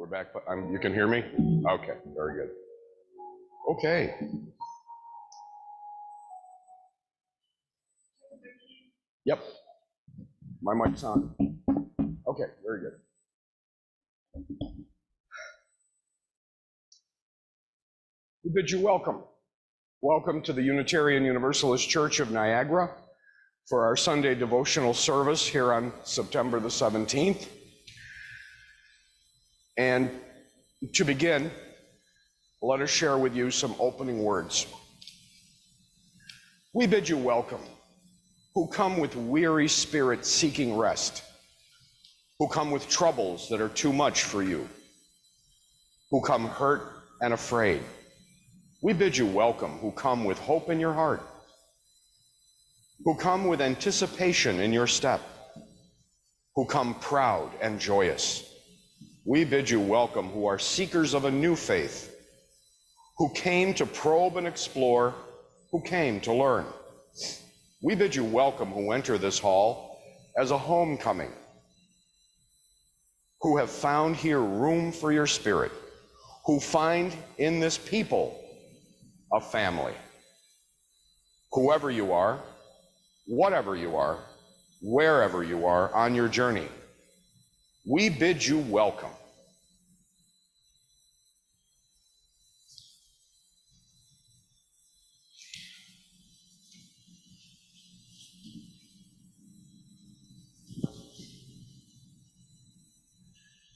We're back. You can hear me? Okay, very good. Okay. Yep. My mic's on. Okay, very good. We bid you welcome. Welcome to the Unitarian Universalist Church of Niagara for our Sunday devotional service here on September the 17th. And to begin, let us share with you some opening words. We bid you welcome, who come with weary spirits seeking rest, who come with troubles that are too much for you, who come hurt and afraid. We bid you welcome, who come with hope in your heart, who come with anticipation in your step, who come proud and joyous. We bid you welcome, who are seekers of a new faith, who came to probe and explore, who came to learn. We bid you welcome, who enter this hall as a homecoming, who have found here room for your spirit, who find in this people a family. Whoever you are, whatever you are, wherever you are on your journey, we bid you welcome.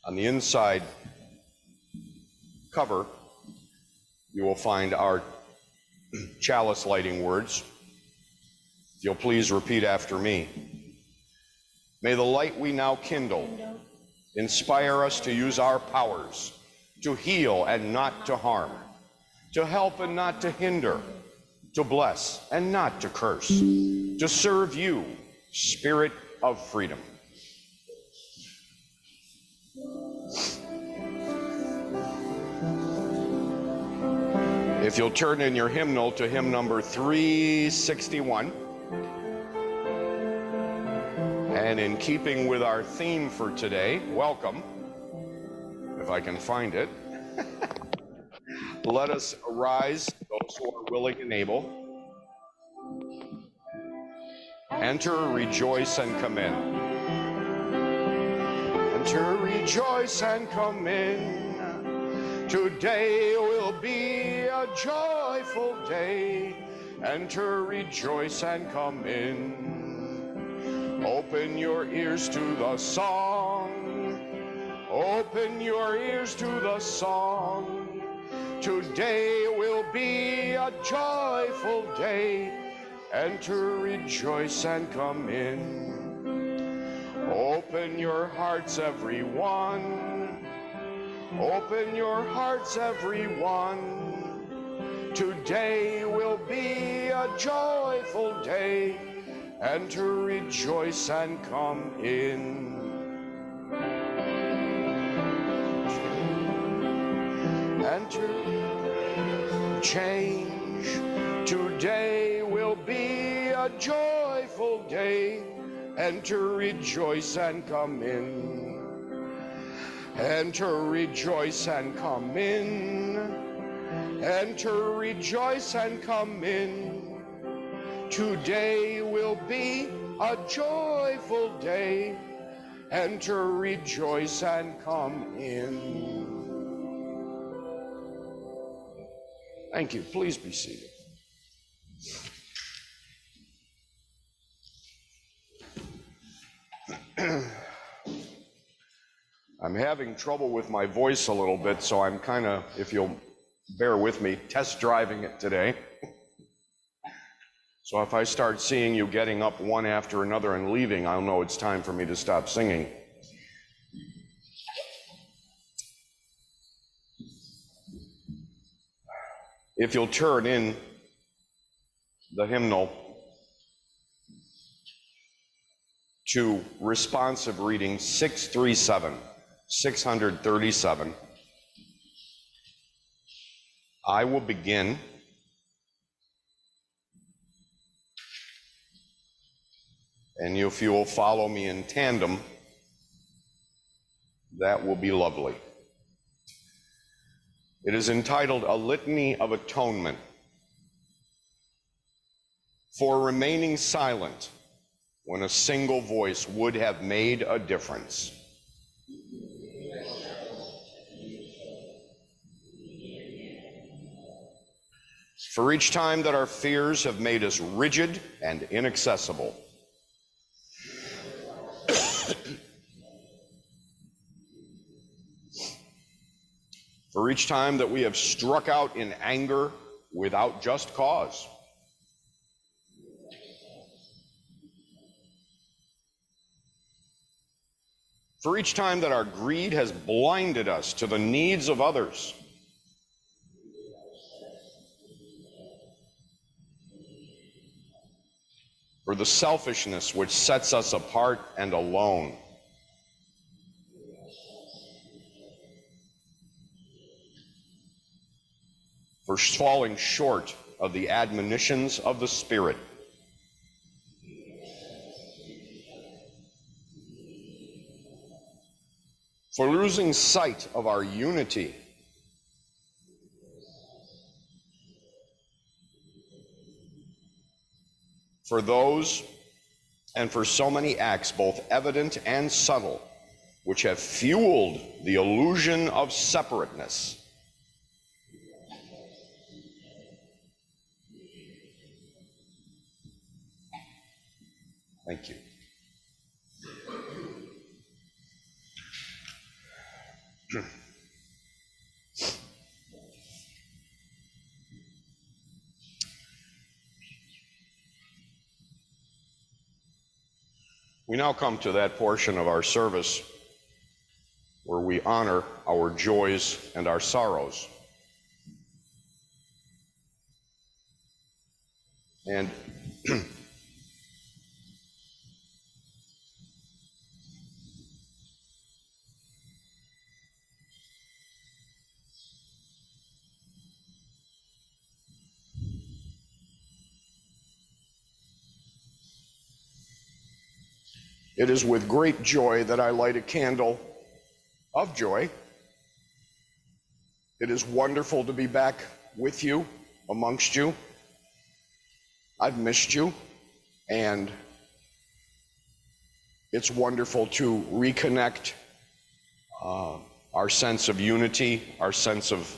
On the inside cover, you will find our chalice lighting words. If you'll please repeat after me. May the light we now kindle inspire us to use our powers to heal and not to harm, to help and not to hinder, to bless and not to curse, to serve you, Spirit of freedom. If you'll turn in your hymnal to hymn number 361, and in keeping with our theme for today, welcome, if I can find it, let us arise, those who are willing and able. Enter, rejoice, and come in. Enter, rejoice, and come in. Today will be a joyful day. Enter, rejoice, and come in. Open your ears to the song. Open your ears to the song. Today will be a joyful day. Enter, rejoice, and come in. Open your hearts, everyone. Open your hearts, everyone. Today will be a joyful day. Enter, rejoice, and come in. Enter, change. Today will be a joyful day. Enter, rejoice, and come in. Enter, rejoice, and come in. Enter, rejoice, and come in. Today will be a joyful day. Enter, rejoice, and come in. Thank you. Please be seated. I'm having trouble with my voice a little bit, so I'm kind of, if you'll bear with me, test driving it today. So if I start seeing you getting up one after another and leaving, I'll know it's time for me to stop singing. If you'll turn in the hymnal to responsive reading 637. 637. I will begin and if you will follow me in tandem, that will be lovely. It is entitled A Litany of Atonement, for remaining silent when a single voice would have made a difference. For each time that our fears have made us rigid and inaccessible. For each time that we have struck out in anger without just cause. For each time that our greed has blinded us to the needs of others. For the selfishness which sets us apart and alone. For falling short of the admonitions of the Spirit. For losing sight of our unity. For those and for so many acts, both evident and subtle, which have fueled the illusion of separateness. Thank you. We now come to that portion of our service where we honor our joys and our sorrows. And it is with great joy that I light a candle of joy. It is wonderful to be back with you, amongst you. I've missed you, and it's wonderful to reconnect our sense of unity, our sense of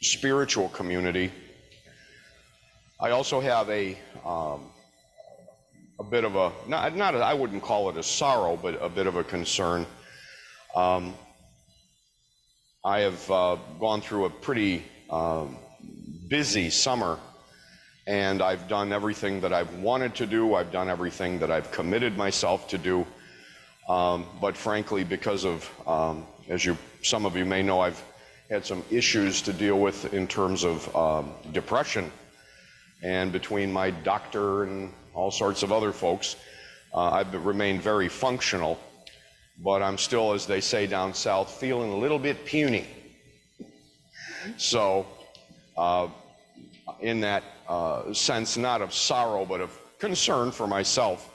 spiritual community. I also have a bit of a, I wouldn't call it a sorrow, but a bit of a concern. I have gone through a pretty busy summer, and I've done everything that I've wanted to do. I've done everything that I've committed myself to do. But frankly, because of, as some of you may know, I've had some issues to deal with in terms of depression. And between my doctor and all sorts of other folks, I've remained very functional, but I'm still, as they say down south, feeling a little bit puny. So in that sense, not of sorrow, but of concern for myself,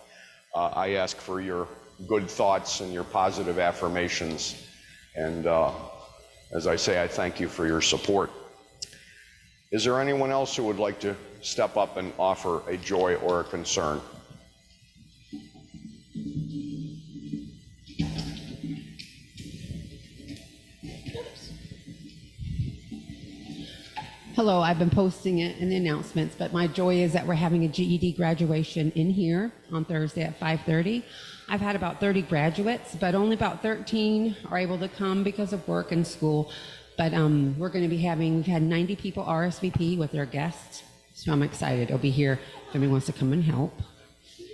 I ask for your good thoughts and your positive affirmations. And as I say, I thank you for your support. Is there anyone else who would like to step up and offer a joy or a concern? Hello, I've been posting it in the announcements, but my joy is that we're having a GED graduation in here on Thursday at 5:30. I've had about 30 graduates, but only about 13 are able to come because of work and school. But we're going to be we've had 90 people RSVP with their guests, so I'm excited. It'll be here if anyone wants to come and help.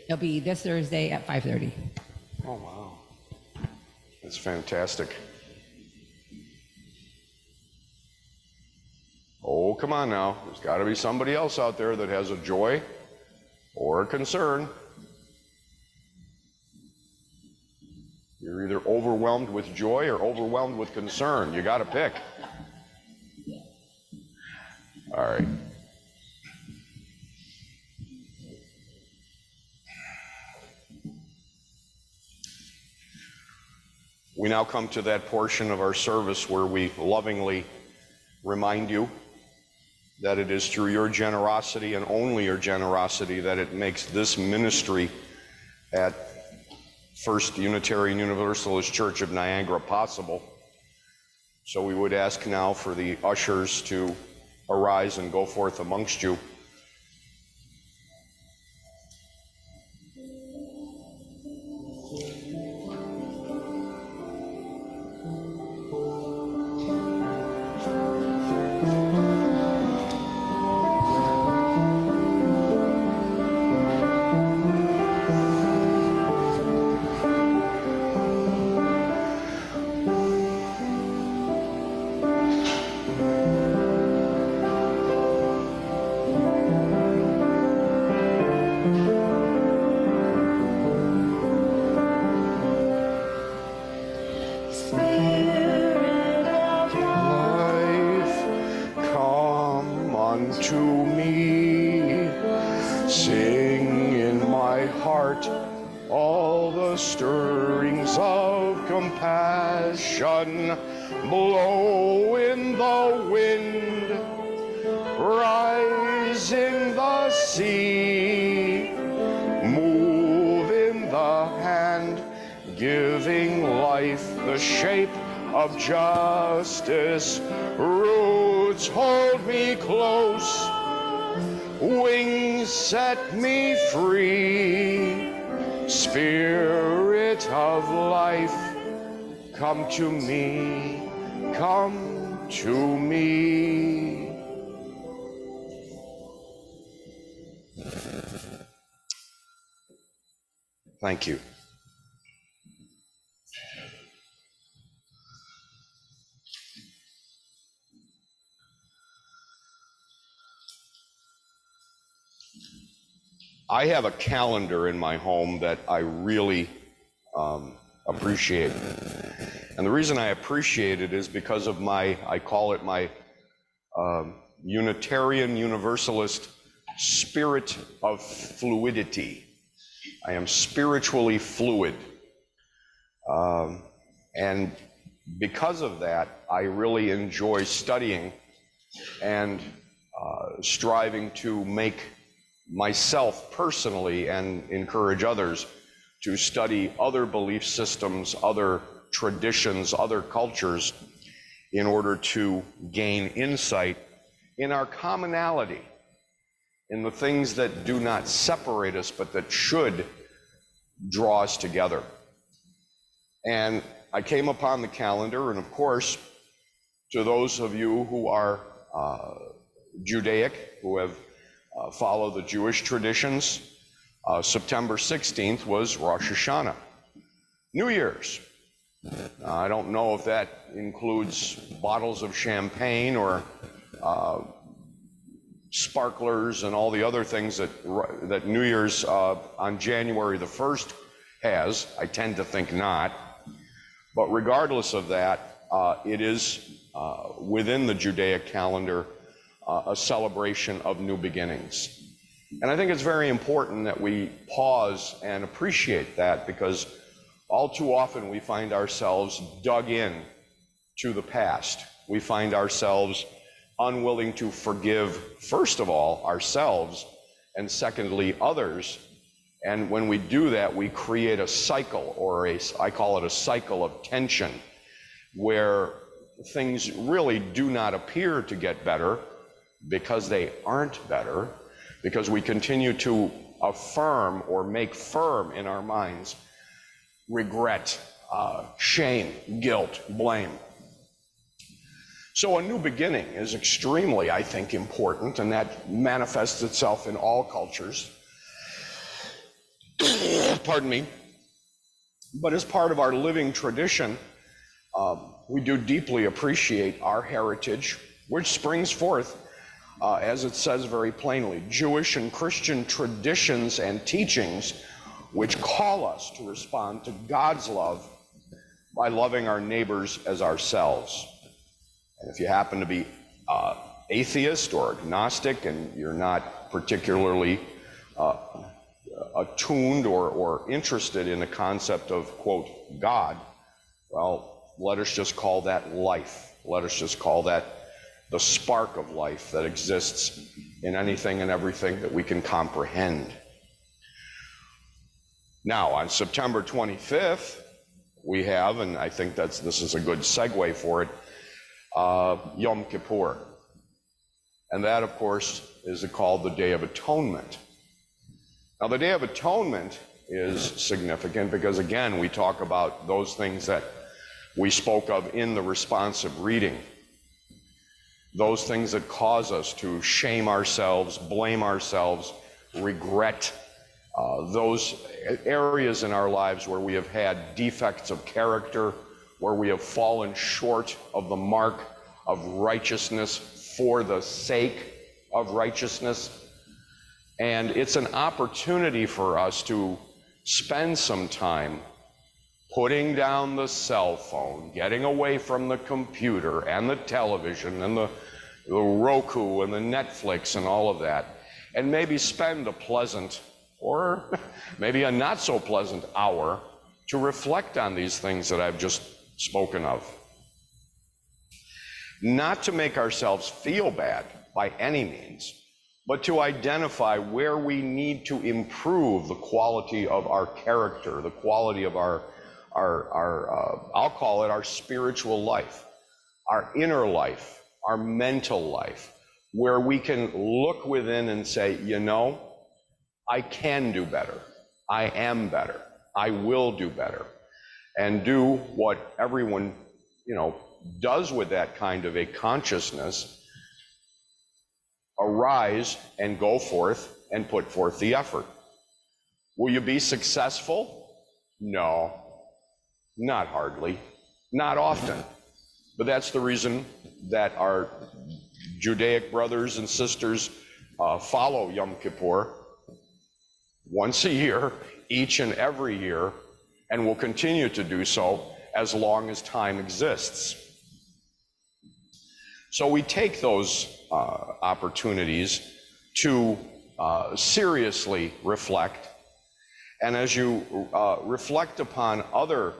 It'll be this Thursday at 5:30. Oh, wow. That's fantastic. Oh, come on now. There's got to be somebody else out there that has a joy or a concern. You're either overwhelmed with joy or overwhelmed with concern. You got to pick. All right. We now come to that portion of our service where we lovingly remind you that it is through your generosity and only your generosity that it makes this ministry at First Unitarian Universalist Church of Niagara possible. So we would ask now for the ushers to arise and go forth amongst you. Blow in the wind, rise in the sea, move in the hand, giving life the shape of justice. Roots hold me close, wings set me free. Spirit of life, come to me, come to me. Thank you. I have a calendar in my home that I really appreciate. And the reason I appreciate it is because of I call it my Unitarian Universalist spirit of fluidity. I am spiritually fluid. And because of that, I really enjoy studying and striving to make myself personally and encourage others to study other belief systems, other traditions, other cultures, in order to gain insight in our commonality, in the things that do not separate us, but that should draw us together. And I came upon the calendar, and of course, to those of you who are Judaic, who have followed the Jewish traditions, September 16th was Rosh Hashanah, New Year's. I don't know if that includes bottles of champagne or sparklers and all the other things that New Year's on January the 1st has. I tend to think not. But regardless of that, it is within the Judaic calendar a celebration of new beginnings. And I think it's very important that we pause and appreciate that, because all too often we find ourselves dug in to the past. We find ourselves unwilling to forgive, first of all, ourselves, and secondly, others. And when we do that, we create a cycle, or I call it a cycle of tension, where things really do not appear to get better because they aren't better, because we continue to affirm or make firm in our minds regret, shame, guilt, blame. So a new beginning is extremely, I think, important, and that manifests itself in all cultures. Pardon me. But as part of our living tradition, we do deeply appreciate our heritage, which springs forth, as it says very plainly, Jewish and Christian traditions and teachings which call us to respond to God's love by loving our neighbors as ourselves. And if you happen to be atheist or agnostic and you're not particularly attuned or interested in the concept of, quote, God, well, let us just call that life. Let us just call that the spark of life that exists in anything and everything that we can comprehend. Now, on September 25th, we have, and I think this is a good segue for it, Yom Kippur. And that, of course, is called the Day of Atonement. Now, the Day of Atonement is significant because, again, we talk about those things that we spoke of in the responsive reading. Those things that cause us to shame ourselves, blame ourselves, regret, those areas in our lives where we have had defects of character, where we have fallen short of the mark of righteousness for the sake of righteousness. And it's an opportunity for us to spend some time putting down the cell phone, getting away from the computer and the television and the Roku and the Netflix and all of that, and maybe spend a pleasant or maybe a not so pleasant hour to reflect on these things that I've just spoken of. Not to make ourselves feel bad by any means, but to identify where we need to improve the quality of our character, the quality of our I'll call it our spiritual life, our inner life, our mental life, where we can look within and say, you know, I can do better, I am better, I will do better, and do what everyone, does with that kind of a consciousness. Arise and go forth and put forth the effort. Will you be successful? No, not hardly, not often. But that's the reason that our Judaic brothers and sisters follow Yom Kippur once a year, each and every year, and will continue to do so as long as time exists. So we take those opportunities to seriously reflect, and as you reflect upon other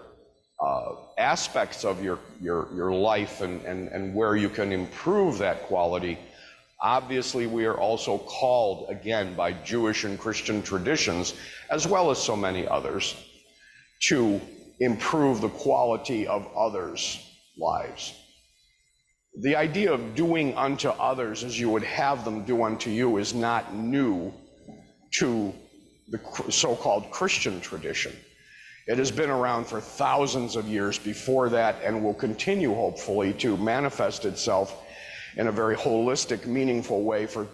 aspects of your life and where you can improve that quality, obviously we are also called, again, by Jewish and Christian traditions, as well as so many others, to improve the quality of others' lives. The idea of doing unto others as you would have them do unto you is not new to the so-called Christian tradition. It has been around for thousands of years before that, and will continue, hopefully, to manifest itself in a very holistic, meaningful way for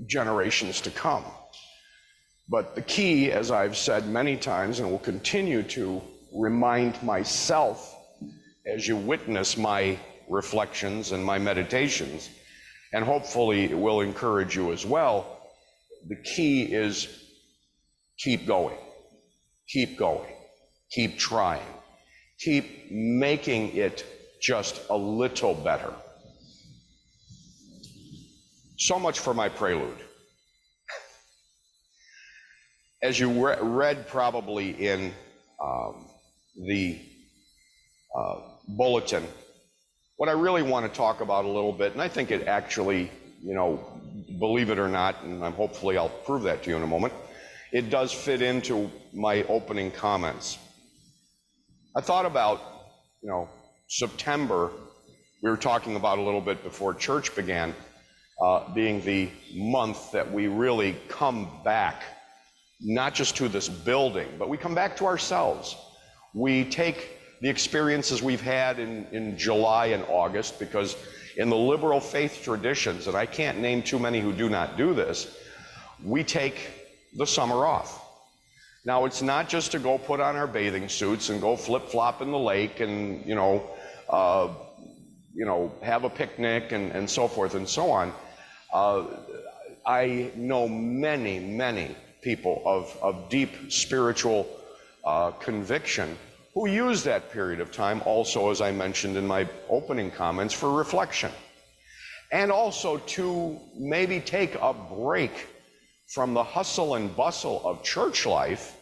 generations to come. But the key, as I've said many times, and will continue to remind myself as you witness my reflections and my meditations, and hopefully it will encourage you as well, the key is keep going, keep trying, keep making it just a little better. So much for my prelude. As you read probably in the bulletin, what I really want to talk about a little bit, and I think it actually, believe it or not, and hopefully I'll prove that to you in a moment, it does fit into my opening comments. I thought about, September, we were talking about a little bit before church began, being the month that we really come back, not just to this building, but we come back to ourselves. We take the experiences we've had in July and August, because in the liberal faith traditions, and I can't name too many who do not do this, we take the summer off. Now, it's not just to go put on our bathing suits and go flip-flop in the lake and, have a picnic and so forth and so on. I know many, many people of deep spiritual conviction who use that period of time also, as I mentioned in my opening comments, for reflection. And also to maybe take a break from the hustle and bustle of church life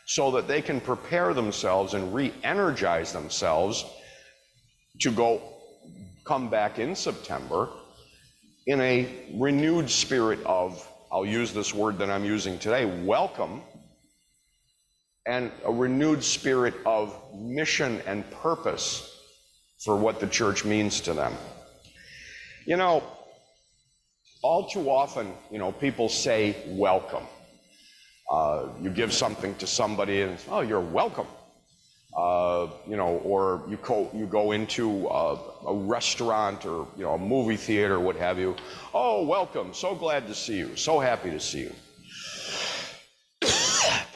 so that they can prepare themselves and re-energize themselves to come back in September in a renewed spirit of, I'll use this word that I'm using today, welcome, and a renewed spirit of mission and purpose for what the church means to them. You know, all too often, people say welcome. You give something to somebody and, oh, you're welcome. Or you go into a restaurant or, a movie theater, what have you. Oh, welcome, so glad to see you, so happy to see you.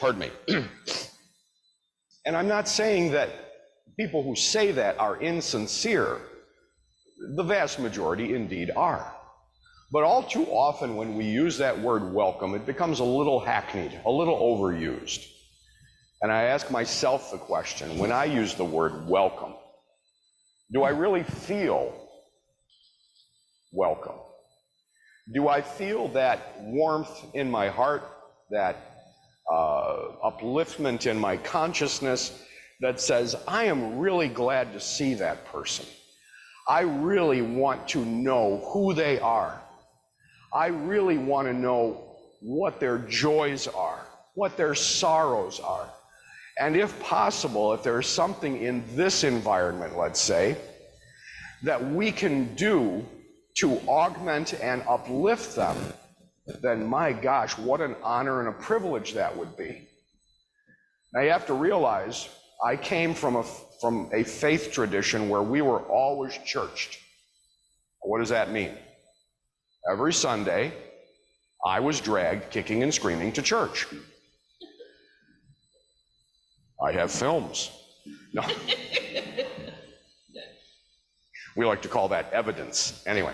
Pardon me. And I'm not saying that people who say that are insincere. The vast majority indeed are. But all too often when we use that word welcome, it becomes a little hackneyed, a little overused. And I ask myself the question, when I use the word welcome, do I really feel welcome? Do I feel that warmth in my heart, that upliftment in my consciousness that says, I am really glad to see that person. I really want to know who they are. I really want to know what their joys are, what their sorrows are. And if possible, if there's something in this environment, let's say, that we can do to augment and uplift them, then my gosh, what an honor and a privilege that would be. Now you have to realize, I came from a faith tradition where we were always churched. What does that mean? Every Sunday, I was dragged kicking and screaming to church. I have films. No. We like to call that evidence. Anyway.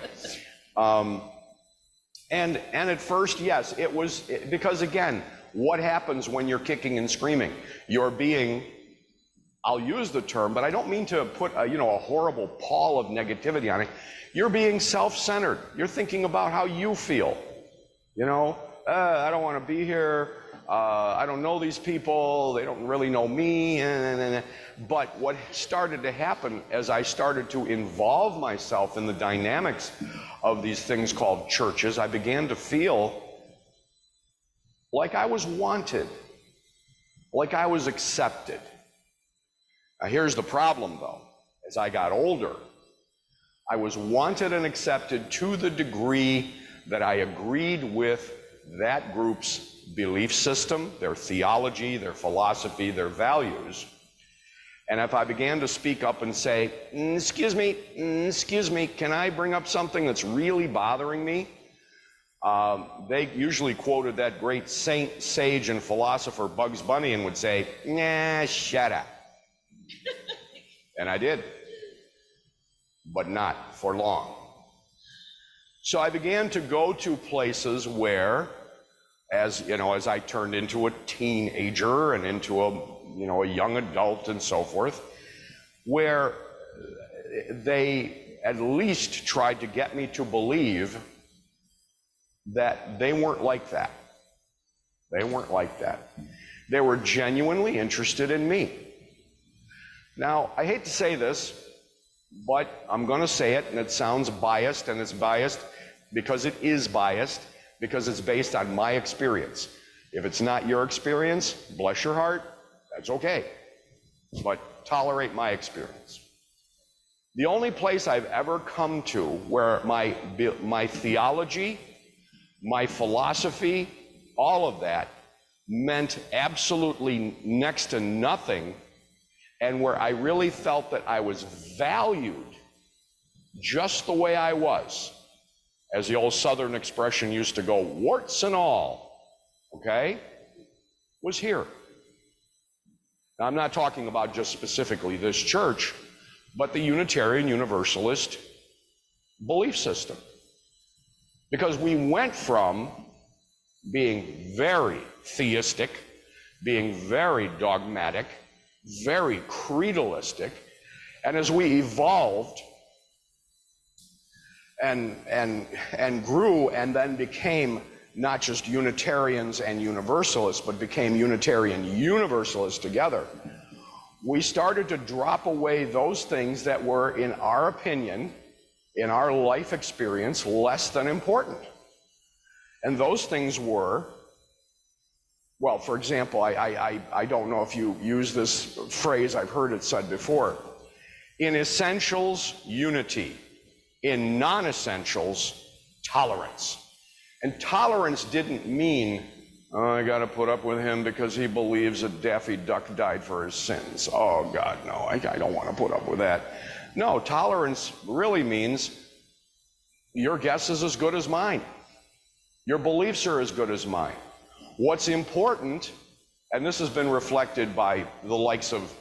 And at first, yes, it was, because again, what happens when you're kicking and screaming? You're being, I'll use the term, but I don't mean to put a horrible pall of negativity on it. You're being self-centered. You're thinking about how you feel. I don't want to be here. I don't know these people. They don't really know me. But what started to happen as I started to involve myself in the dynamics of these things called churches, I began to feel like I was wanted, like I was accepted. Now here's the problem though. As I got older, I was wanted and accepted to the degree that I agreed with that group's belief system, their theology, their philosophy, their values. And if I began to speak up and say, excuse me, can I bring up something that's really bothering me? They usually quoted that great saint, sage, and philosopher Bugs Bunny and would say, nah, shut up. And I did, but not for long. So I began to go to places where, as I turned into a teenager and into a young adult and so forth, where they at least tried to get me to believe that they weren't like that. They weren't like that. They were genuinely interested in me. Now, I hate to say this, but I'm going to say it, and it sounds biased, and it's biased because it is biased, because it's based on my experience. If it's not your experience, bless your heart, that's okay. But tolerate my experience. The only place I've ever come to where my theology, my philosophy, all of that meant absolutely next to nothing, and where I really felt that I was valued just the way I was, as the old Southern expression used to go, warts and all, okay, was here. Now, I'm not talking about just specifically this church, but the Unitarian Universalist belief system. Because we went from being very theistic, being very dogmatic, very creedalistic, and as we evolved and grew and then became not just Unitarians and Universalists, but became Unitarian Universalists together, we started to drop away those things that were, in our opinion, in our life experience less than important. And those things were, well, for example, I don't know if you use this phrase, I've heard it said before. In essentials, unity. In non-essentials, tolerance. And tolerance didn't mean, oh, I got to put up with him because he believes that Daffy Duck died for his sins. Oh, God, no, I don't want to put up with that. No, tolerance really means your guess is as good as mine. Your beliefs are as good as mine. What's important, and this has been reflected by the likes of,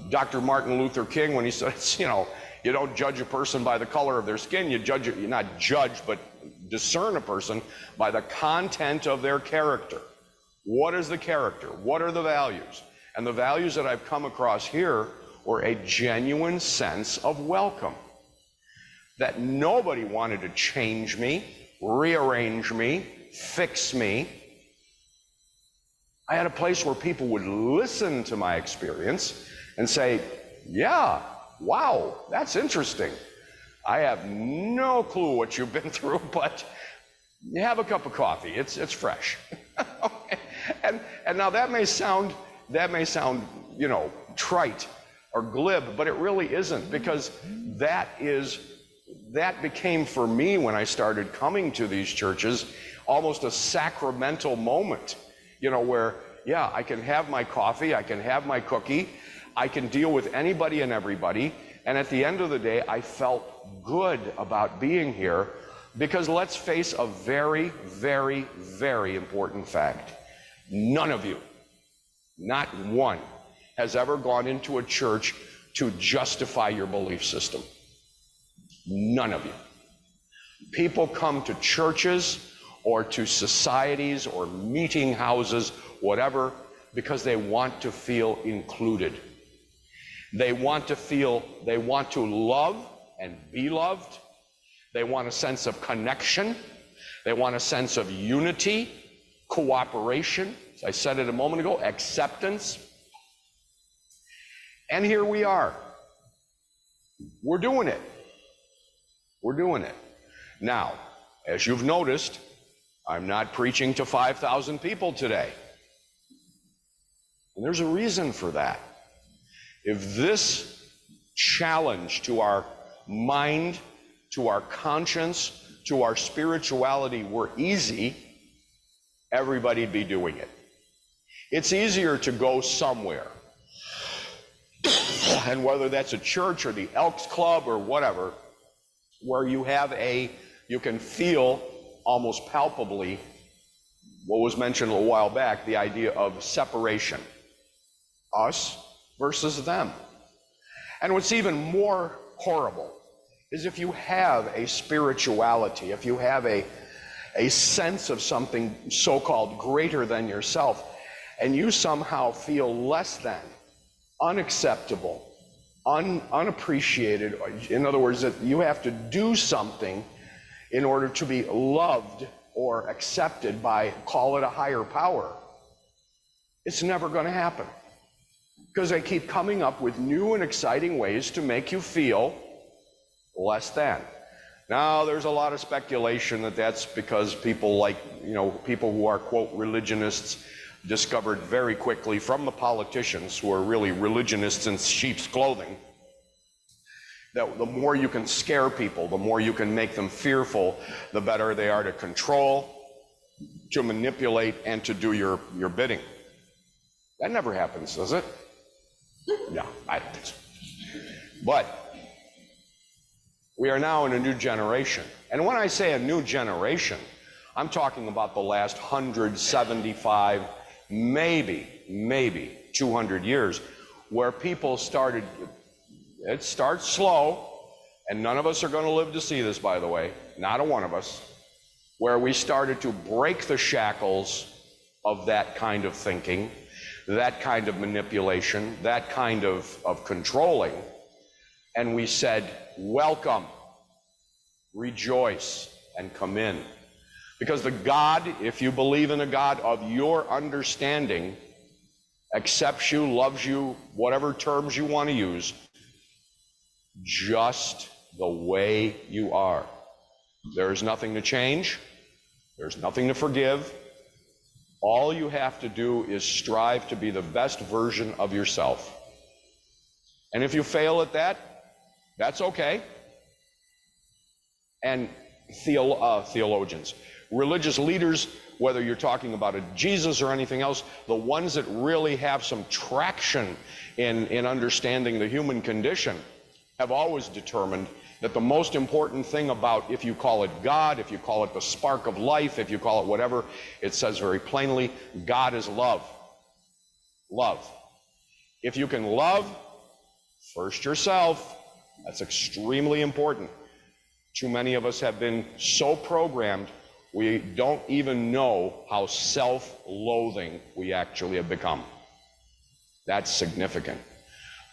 Dr. Martin Luther King when he says, you don't judge a person by the color of their skin, you not judge, but discern a person by the content of their character. What is the character? What are the values? And the values that I've come across here were a genuine sense of welcome. That nobody wanted to change me, rearrange me, fix me. I had a place where people would listen to my experience and say, yeah, wow, that's interesting. I have no clue what you've been through, but you have a cup of coffee. It's fresh. Okay. And now that may sound, trite or glib, but it really isn't, because that became for me, when I started coming to these churches, almost a sacramental moment, where, yeah, I can have my coffee, I can have my cookie, I can deal with anybody and everybody, and at the end of the day, I felt good about being here, because let's face a very, very, very important fact. None of you, not one, has ever gone into a church to justify your belief system. None of you. People come to churches or to societies or meeting houses, whatever, because they want to feel included. They want to love and be loved. They want a sense of connection. They want a sense of unity, cooperation, as I said it a moment ago, acceptance. And here we are. We're doing it. We're doing it. Now, as you've noticed, I'm not preaching to 5,000 people today. And there's a reason for that. If this challenge to our mind, to our conscience, to our spirituality were easy, everybody'd be doing it. It's easier to go somewhere. And whether that's a church or the Elks Club or whatever, where you can feel almost palpably what was mentioned a while back, the idea of separation. Us versus them. And what's even more horrible is if you have a spirituality, if you have a sense of something so-called greater than yourself, and you somehow feel less than, unacceptable, unappreciated, in other words, that you have to do something in order to be loved or accepted by, call it a higher power, it's never going to happen. Because they keep coming up with new and exciting ways to make you feel less than. Now, there's a lot of speculation that that's because people people who are, quote, religionists, discovered very quickly from the politicians who are really religionists in sheep's clothing, that the more you can scare people, the more you can make them fearful, the better they are to control, to manipulate, and to do your bidding. That never happens, does it? No, I don't think so. But we are now in a new generation. And when I say a new generation, I'm talking about the last 175, maybe 200 years, where people started, it starts slow, and none of us are going to live to see this, by the way, not a one of us, where we started to break the shackles of that kind of thinking, that kind of manipulation, that kind of controlling, and we said, welcome, rejoice, and come in. Because the God, if you believe in a God of your understanding, accepts you, loves you, whatever terms you want to use, just the way you are. There's nothing to change. There's nothing to forgive. All you have to do is strive to be the best version of yourself. And if you fail at that, that's okay. And theologians, religious leaders, whether you're talking about a Jesus or anything else, the ones that really have some traction in understanding the human condition have always determined that the most important thing about, if you call it God, if you call it the spark of life, if you call it whatever, it says very plainly, God is love. Love. If you can love first yourself, that's extremely important. Too many of us have been so programmed, we don't even know how self-loathing we actually have become. That's significant.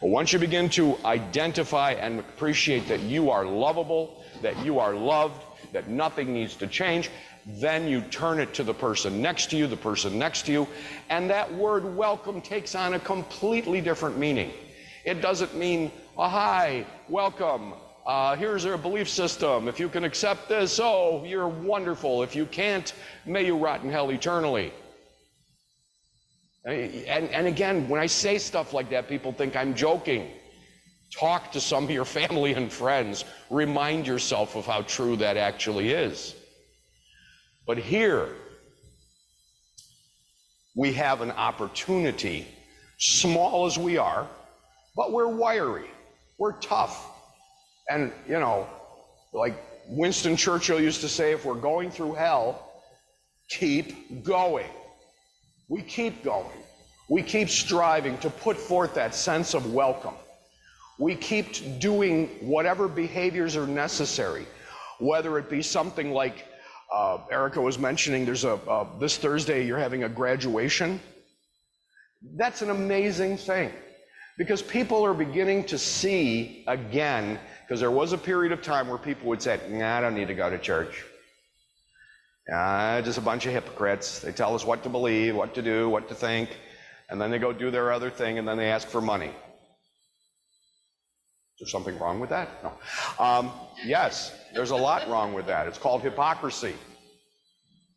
But once you begin to identify and appreciate that you are lovable, that you are loved, that nothing needs to change, then you turn it to the person next to you, and that word welcome takes on a completely different meaning. It doesn't mean, oh, hi, welcome, here's our belief system. If you can accept this, oh, you're wonderful. If you can't, may you rot in hell eternally. And again, when I say stuff like that, people think I'm joking. Talk to some of your family and friends. Remind yourself of how true that actually is. But here, we have an opportunity, small as we are, but we're wiry, we're tough. And, you know, like Winston Churchill used to say, if we're going through hell, keep going. We keep going. We keep striving to put forth that sense of welcome. We keep doing whatever behaviors are necessary, whether it be something like Erica was mentioning, there's this Thursday you're having a graduation. That's an amazing thing, because people are beginning to see again, because there was a period of time where people would say, nah, I don't need to go to church. Just a bunch of hypocrites. They tell us what to believe, what to do, what to think, and then they go do their other thing, and then they ask for money. Is there something wrong with that? No. Yes, there's a lot wrong with that. It's called hypocrisy.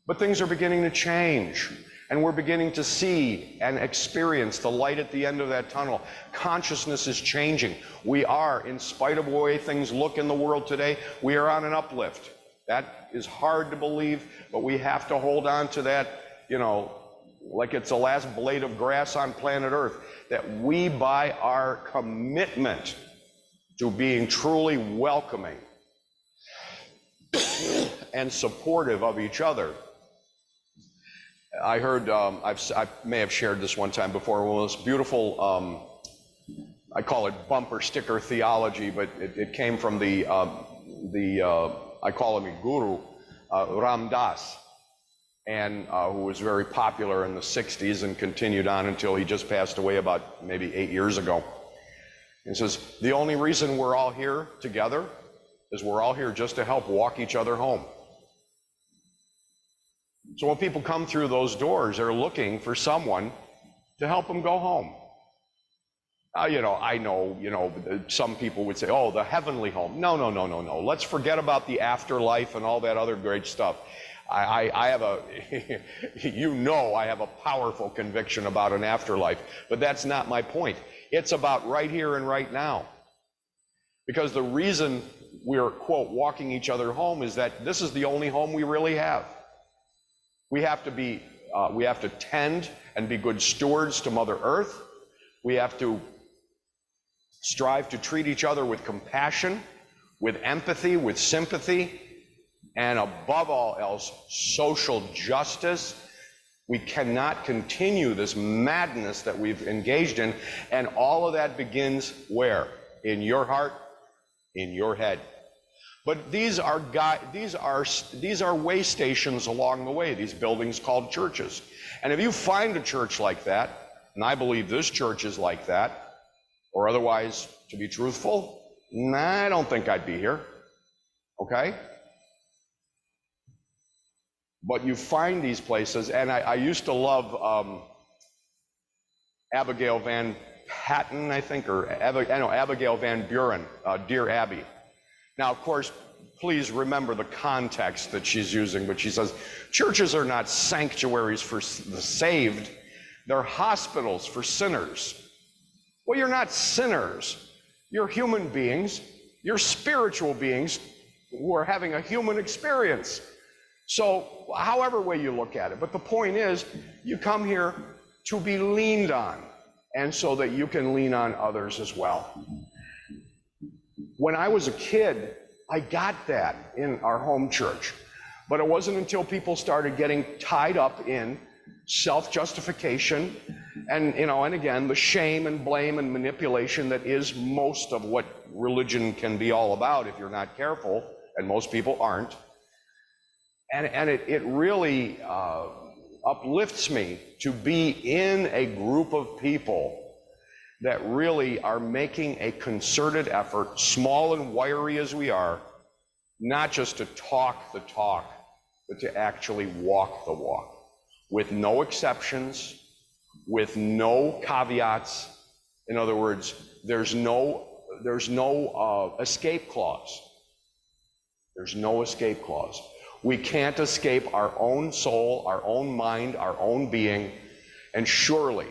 But things are beginning to change, and we're beginning to see and experience the light at the end of that tunnel. Consciousness is changing. We are, in spite of the way things look in the world today, we are on an uplift. That is hard to believe, but we have to hold on to that, you know, like it's the last blade of grass on planet Earth, that we, by our commitment to being truly welcoming and supportive of each other. I heard, I may have shared this one time before, one of those beautiful, I call it bumper sticker theology, but it came from I call him a guru, Ram Dass, and who was very popular in the 60s and continued on until he just passed away about maybe 8 years ago. He says, the only reason we're all here together is we're all here just to help walk each other home. So when people come through those doors, they're looking for someone to help them go home. You know, I know, you know, some people would say, oh, the heavenly home. No. Let's forget about the afterlife and all that other great stuff. I have a, you know, I have a powerful conviction about an afterlife, but that's not my point. It's about right here and right now. Because the reason we're, quote, walking each other home is that this is the only home we really have. We have to tend and be good stewards to Mother Earth. We have to strive to treat each other with compassion, with empathy, with sympathy, and above all else, social justice. We cannot continue this madness that we've engaged in, and all of that begins where? In your heart, in your head. But these are way stations along the way, these buildings called churches. And if you find a church like that, and I believe this church is like that, or otherwise, to be truthful, I don't think I'd be here, okay? But you find these places, and I used to love Abigail Van Patten, I think, or Abigail Van Buren, Dear Abby. Now, of course, please remember the context that she's using, but she says, churches are not sanctuaries for the saved, they're hospitals for sinners. Well, you're not sinners. You're human beings. You're spiritual beings who are having a human experience. So, however way you look at it, but the point is, you come here to be leaned on, and so that you can lean on others as well. When I was a kid, I got that in our home church, but it wasn't until people started getting tied up in self-justification and, and again, the shame and blame and manipulation that is most of what religion can be all about if you're not careful, and most people aren't. And it really uplifts me to be in a group of people that really are making a concerted effort, small and wiry as we are, not just to talk the talk, but to actually walk the walk, with no exceptions, with no caveats. In other words, there's no escape clause. There's no escape clause. We can't escape our own soul, our own mind, our own being, and surely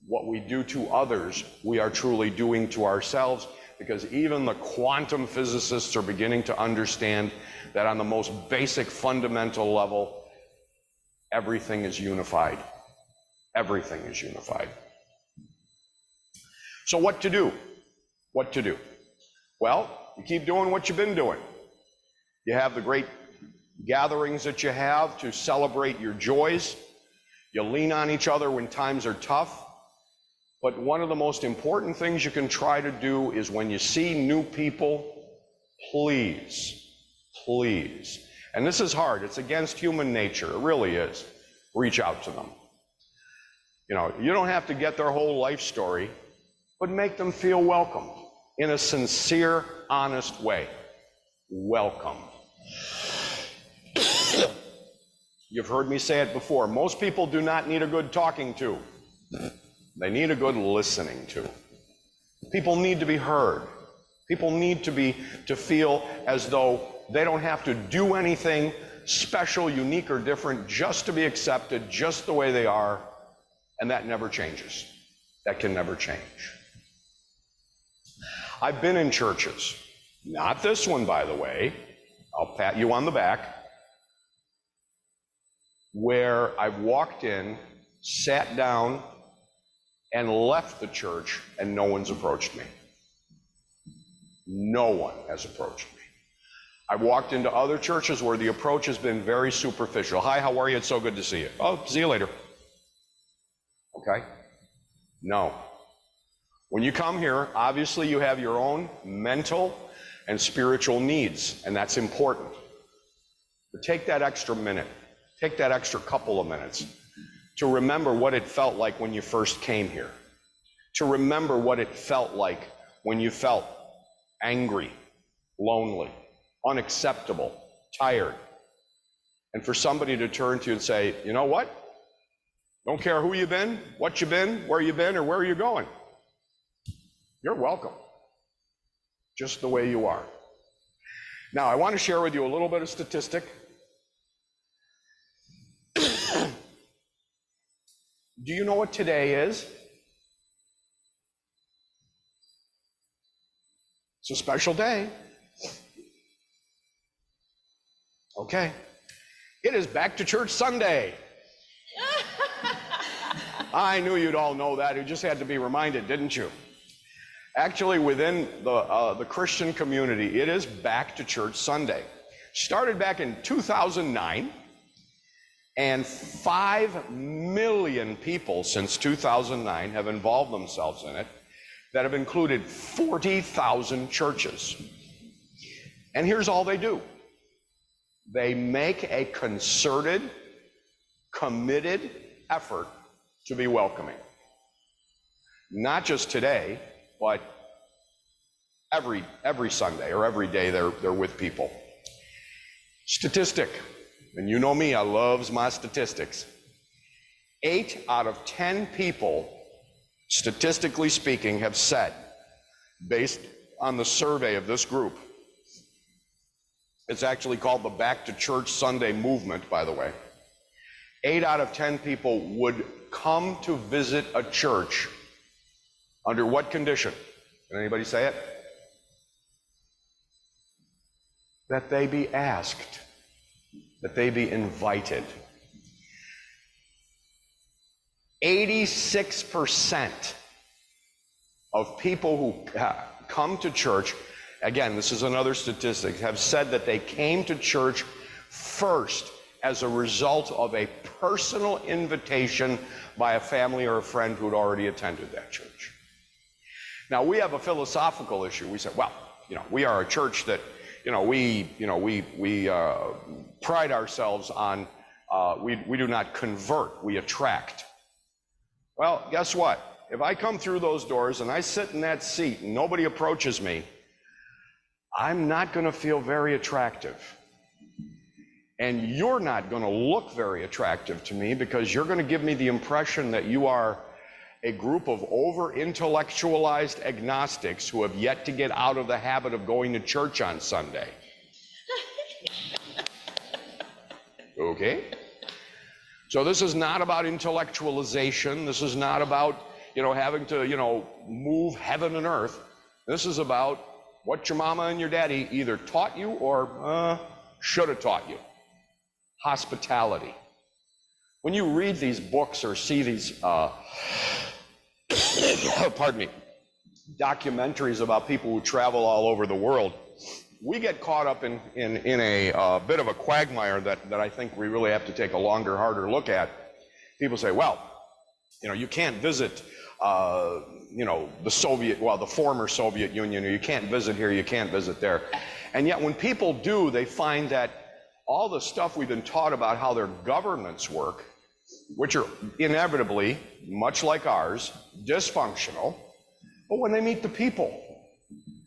what we do to others, we are truly doing to ourselves, because even the quantum physicists are beginning to understand that on the most basic fundamental level, everything is unified. Everything is unified. So what to do? What to do? Well, you keep doing what you've been doing. You have the great gatherings that you have to celebrate your joys. You lean on each other when times are tough. But one of the most important things you can try to do is when you see new people, please, and this is hard, it's against human nature, it really is, reach out to them. You don't have to get their whole life story, but make them feel welcomed in a sincere, honest way. Welcome. You've heard me say it before, most people do not need a good talking to. They need a good listening to. People need to be heard. People need to feel as though they don't have to do anything special, unique, or different just to be accepted just the way they are, and that never changes. That can never change. I've been in churches, not this one, by the way, I'll pat you on the back, where I've walked in, sat down, and left the church, and no one's approached me. No one has approached me. I've walked into other churches where the approach has been very superficial. Hi, how are you? It's so good to see you. Oh, see you later. Okay? No. When you come here, obviously you have your own mental and spiritual needs, and that's important. But take that extra minute, take that extra couple of minutes to remember what it felt like when you first came here, to remember what it felt like when you felt angry, lonely, unacceptable, tired, and for somebody to turn to you and say, you know what? Don't care who you've been, what you've been, where you've been, or where you're going. You're welcome, just the way you are. Now, I want to share with you a little bit of statistic. Do you know what today is? It's a special day. Okay. It is Back to Church Sunday. I knew you'd all know that. You just had to be reminded, didn't you? Actually, within the Christian community, it is Back to Church Sunday. Started back in 2009. And 5 million people since 2009 have involved themselves in it, that have included 40,000 churches. And here's all they do. They make a concerted, committed effort to be welcoming. Not just today, but every Sunday or every day they're with people. Statistic. And you know me, I loves my statistics. 8 out of 10 people, statistically speaking, have said, based on the survey of this group, It's actually called the Back to Church Sunday movement, by the way. 8 out of 10 people would come to visit a church under what condition? Can anybody say it? That they be asked, that they be invited. 86% of people who come to church, again, this is another statistic, have said that they came to church first as a result of a personal invitation by a family or a friend who'd already attended that church. Now, we have a philosophical issue. We say, well, we are a church that, we pride ourselves on, we do not convert, we attract. Well, guess what? If I come through those doors and I sit in that seat and nobody approaches me, I'm not going to feel very attractive. And you're not going to look very attractive to me because you're going to give me the impression that you are a group of over-intellectualized agnostics who have yet to get out of the habit of going to church on Sunday. Okay? So this is not about intellectualization. This is not about, having to, move heaven and earth. This is about what your mama and your daddy either taught you or should have taught you. Hospitality. When you read these books or see these, pardon me, documentaries about people who travel all over the world, we get caught up in a bit of a quagmire that I think we really have to take a longer, harder look at. People say, well, you can't visit, the former Soviet Union, or you can't visit here, you can't visit there. And yet when people do, they find that all the stuff we've been taught about how their governments work, which are inevitably, much like ours, dysfunctional, but when they meet the people,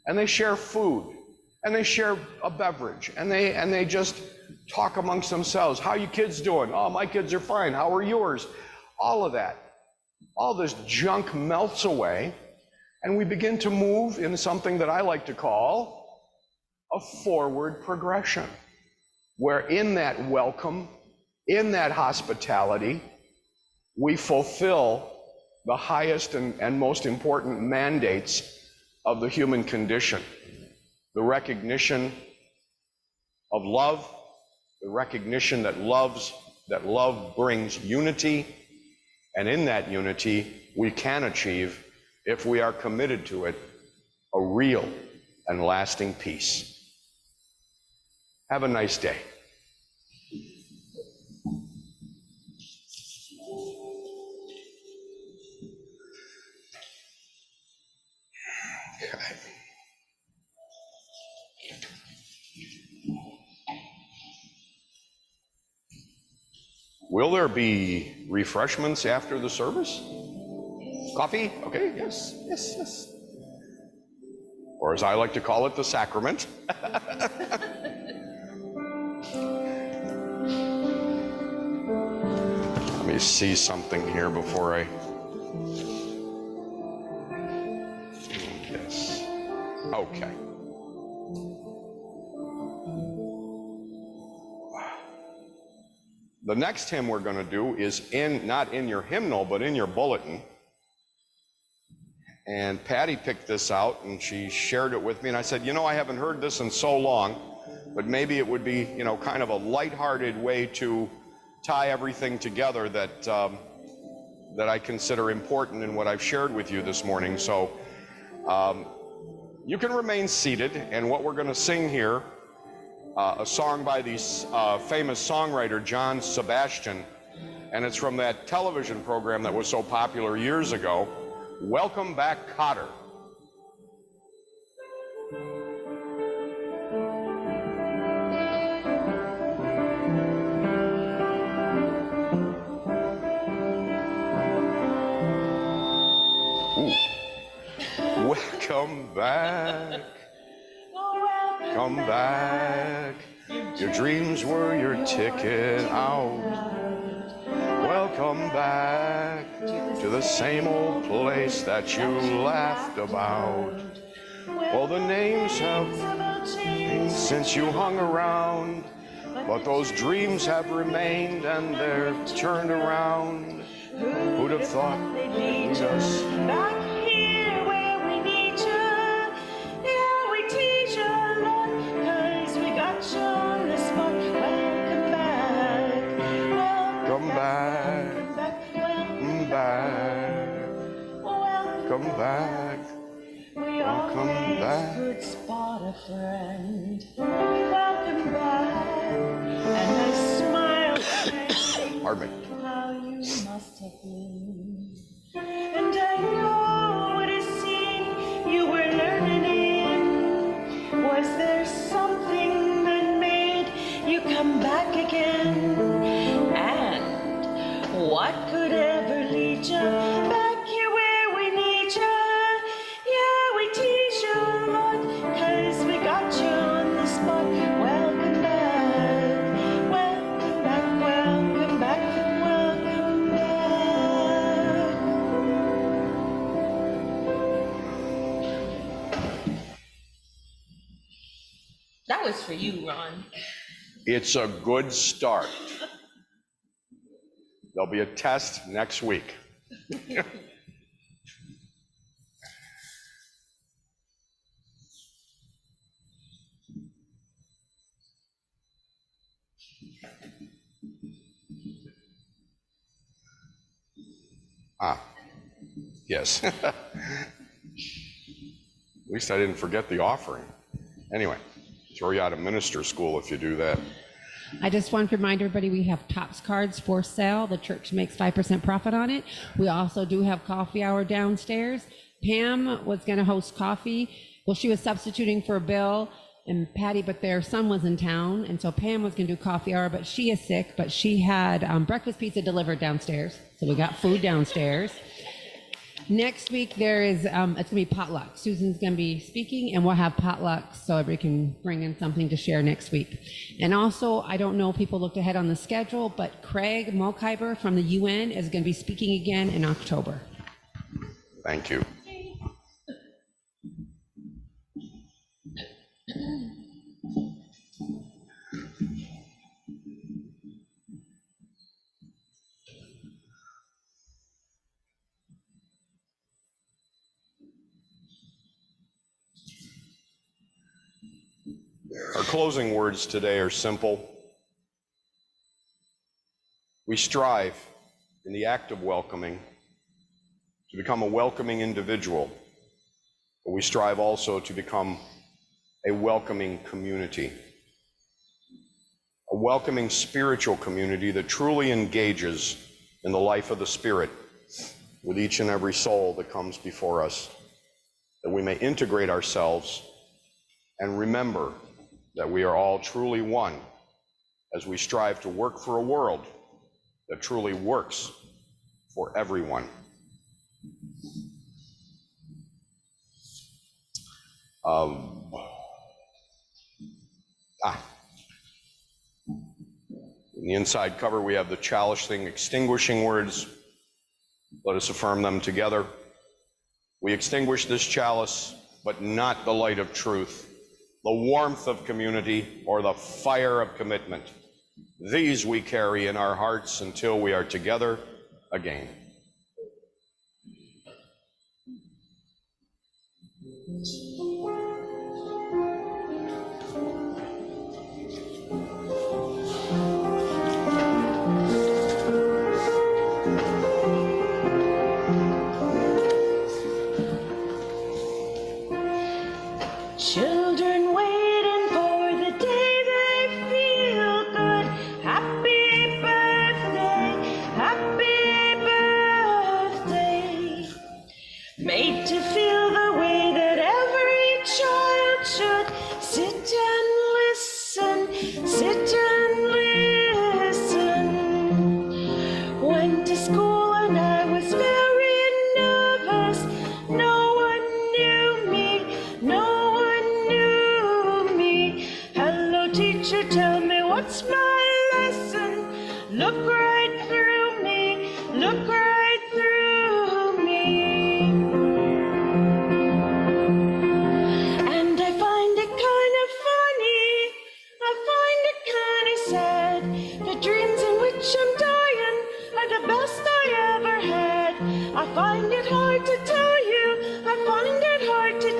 and they share food, and they share a beverage, and they just talk amongst themselves. How are you kids doing? Oh, my kids are fine. How are yours? All of that. All this junk melts away, and we begin to move in something that I like to call a forward progression, where in that welcome, in that hospitality, we fulfill the highest and most important mandates of the human condition. The recognition of love, the recognition that love brings unity, and in that unity we can achieve, if we are committed to it, a real and lasting peace. Have a nice day. Okay. Will there be refreshments after the service? Coffee? Okay, yes. Or as I like to call it, the sacrament. Let me see something here before I... Yes. Okay. The next hymn we're going to do is not in your hymnal, but in your bulletin. And Patty picked this out, and she shared it with me, and I said, I haven't heard this in so long, but maybe it would be, kind of a lighthearted way to tie everything together that I consider important in what I've shared with you this morning. So you can remain seated, and what we're going to sing here, a song by the famous songwriter John Sebastian, and it's from that television program that was so popular years ago, Welcome Back, Kotter. Welcome back. Come back, your dreams were your ticket out. Welcome back to the same old place that you laughed about. Well, the names have changed since you hung around, but those dreams have remained and they're turned around. Who'd have thought they'd lead us back here where we need you? Yeah, we tease you a lot, 'cause we got you on the spot. Welcome back. Come back. Welcome back. Come back. We Welcome always back. could spot a friend. Welcome back. And I smiled and Pardon me. how you must have been. And I know what a scene you were learning in. Was there something that made you come back again? And what could ever lead you back here where we need you? Yeah, we tease you a lot, 'cause we got you on the spot. Welcome back, welcome back, welcome back, welcome back. That was for you, Ron. It's a good start. There'll be a test next week. Yes. At least I didn't forget the offering. Anyway, throw you out of minister school if you do that. I just want to remind everybody we have Topps cards for sale. The church makes 5% profit on it. We also do have coffee hour downstairs. Pam was going to host coffee. Well, she was substituting for Bill and Patty, but their son was in town. And so Pam was going to do coffee hour, but she is sick. But she had breakfast pizza delivered downstairs. So we got food downstairs. Next week, there is, it's going to be potluck. Susan's going to be speaking, and we'll have potluck so everybody can bring in something to share next week. And also, I don't know if people looked ahead on the schedule, but Craig Mulkiber from the UN is going to be speaking again in October. Thank you. Our closing words today are simple. We strive in the act of welcoming to become a welcoming individual, but we strive also to become a welcoming community, a welcoming spiritual community that truly engages in the life of the Spirit with each and every soul that comes before us, that we may integrate ourselves and remember that we are all truly one as we strive to work for a world that truly works for everyone. In the inside cover, we have the chalice thing, extinguishing words. Let us affirm them together. We extinguish this chalice, but not the light of truth, the warmth of community, or the fire of commitment. These we carry in our hearts until we are together again. Children waiting for the day they feel good. Happy birthday, made to feel the way that every child should. Sit and listen, sit and listen. Went to school and I was very nervous. No one knew me, no one knew me. Hello teacher, tell me what's my lesson. Look right through me, look right through me. heart to